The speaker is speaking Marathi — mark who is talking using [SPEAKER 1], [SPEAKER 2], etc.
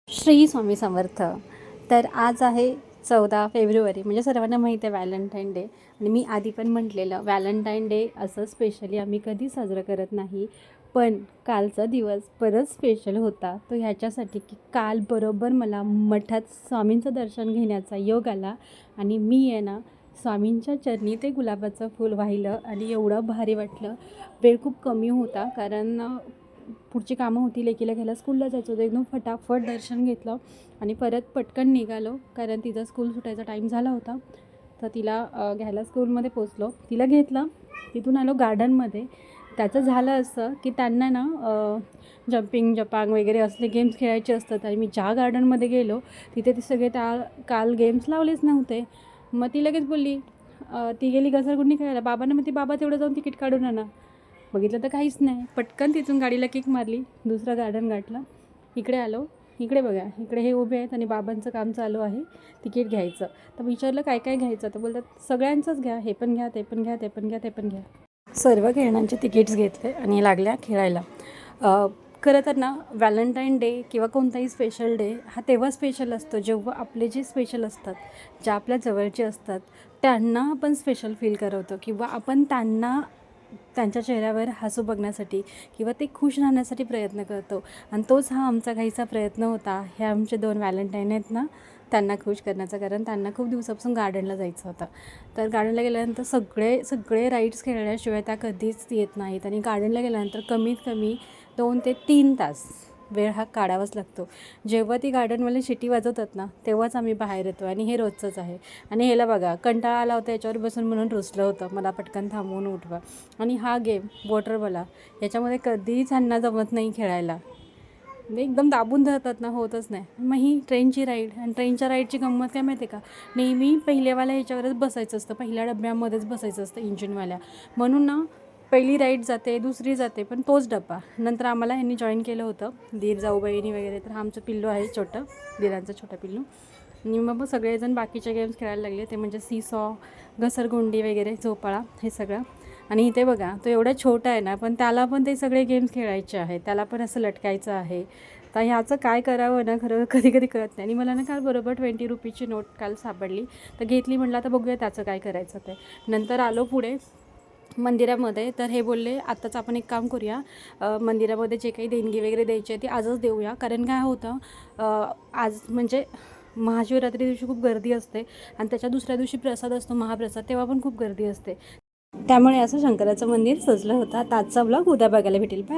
[SPEAKER 1] श्री स्वामी समर्थ. तर आज आहे 14 फेब्रुवारी, म्हणजे सर्वांना माहीत आहे व्हॅलेंटाईन डे. आणि मी आधी पण म्हटलेलं व्हॅलेंटाईन डे असं स्पेशली आम्ही कधी साजरं करत नाही, पण कालचा दिवस परत स्पेशल होता. तो ह्याच्यासाठी की काल बरोबर मला मठात स्वामींचं दर्शन घेण्याचा योग आला आणि मी आहे ना स्वामींच्या चरणी ते गुलाबाचं फूल वाहिलं आणि एवढं भारी वाटलं. वेळ खूप कमी होता कारण पुढची कामं होती, लेकीला घ्यायला स्कूलला जायचं होतं. एकदम फटाफट दर्शन घेतलं आणि परत पटकन निघालो कारण तिचा स्कूल सुटायचा टाईम झाला होता. तर तिला घ्यायला स्कूलमध्ये पोचलो, तिला घेतलं, तिथून आलो गार्डनमध्ये. त्याचं झालं असं की त्यांना ना जंपिंग जपांग वगैरे असले गेम्स खेळायचे असतात आणि मी ज्या गार्डनमध्ये गेलो तिथे ते सगळे काल गेम्स लावलेच नव्हते. मग ती लगेच बोलली, ती गेली घसरगुंडी खेळायला. बाबांना मग ती बाबा तेवढं जाऊन तिकीट काढून आणा. बघितलं तर काहीच नाही. पटकन तिथून गाडीला किक मारली, दुसरं गार्डन गाठलं, इकडे आलो. इकडे बघा, इकडे हे उभे आहेत आणि बाबांचं काम चालू आहे तिकीट घ्यायचं. तर विचारलं काय काय घ्यायचं, तर बोलतात सगळ्यांचंच घ्या, हे पण घ्या, ते पण घ्या, ते पण घ्या, ते पण घ्या. सर्व खेळण्यांचे तिकीट्स घेतले आणि लागल्या खेळायला. खरं तर ना व्हॅलेंटाईन डे किंवा कोणताही स्पेशल डे हा तेव्हा स्पेशल असतो जेव्हा आपले जे स्पेशल असतात, ज्या आपल्या जवळचे असतात, त्यांना आपण स्पेशल फील करवतो किंवा आपण त्यांच्या चेहऱ्यावर हसू बघण्यासाठी किंवा ते खुश राहण्यासाठी प्रयत्न करतो. आणि तोच हा आमचा काहीसा प्रयत्न होता. हे आमचे 2 व्हॅलेंटाईन आहेत ना, त्यांना खुश करण्याचा. कारण त्यांना खूप दिवसापासून गार्डनला जायचं होतं. तर गार्डनला गेल्यानंतर सगळे राईड्स खेळल्याशिवाय त्या कधीच येत नाहीत. आणि गार्डनला गेल्यानंतर कमीत कमी 2 ते 3 तास वेळ हा काढावाच लागतो. जेव्हा ती गार्डनवाले शिटी वाजवतात ना, तेव्हाच आम्ही बाहेर येतो आणि हे रोजचंच आहे. आणि ह्याला बघा, कंटाळा आला होता याच्यावर बसून म्हणून रुसलं होतं, मला पटकन थांबवून उठवा. आणि हा गेम वॉटरबॉला, याच्यामध्ये कधीच ह्यांना जमत नाही खेळायला. म्हणजे एकदम दाबून धरतात ना, होतच नाही. मग ही ट्रेनची राईड, आणि ट्रेनच्या राईडची गंमत काय माहिती आहे का, नेहमी पहिल्यावाल्या ह्याच्यावरच बसायचं असतं, पहिल्या डब्यामध्येच बसायचं असतं इंजिनवाल्या. म्हणून ना पहिली राईड जाते, दुसरी जाते, पण तोच डब्बा. नंतर आम्हाला ह्यांनी जॉईन केलं होतं, दीर जाऊ बहिणी वगैरे. तर हा आमचं पिल्लू आहे छोटं, दीरांचं छोटं पिल्लू. आणि मग सगळेजण बाकीचे गेम्स खेळायला लागले, ते म्हणजे सीसॉ, घसरगुंडी वगैरे, झोपाळा, हे सगळं. आणि इथे बघा, तो एवढा छोटा आहे ना, पण त्याला पण ते सगळे गेम्स खेळायचे आहे, त्याला पण असं लटकायचं आहे. तर ह्याचं काय करावं ना खरं कधी कधी कळत नाही. आणि मला ना काल बरोबर 20 रुपीची नोट काल सापडली, तर घेतली. म्हटलं आता बघूया त्याचं काय करायचं ते. नंतर आलो पुढे मंदिरामध्ये. तर हे बोलले आत्ताच आपण एक काम करूया, मंदिरामध्ये जे काही देणगी वगैरे द्यायची आहे ती आजच देऊया. कारण काय होतं, आज म्हणजे महाशिवरात्री दिवशी खूप गर्दी असते आणि त्याच्या दुसऱ्या दिवशी प्रसाद असतो, महाप्रसाद, तेव्हा पण खूप गर्दी असते. त्यामुळे असं शंकराचं मंदिर सजलं होतं. आजचा ब्लॉग उद्या बघायला भेटेल. बाय.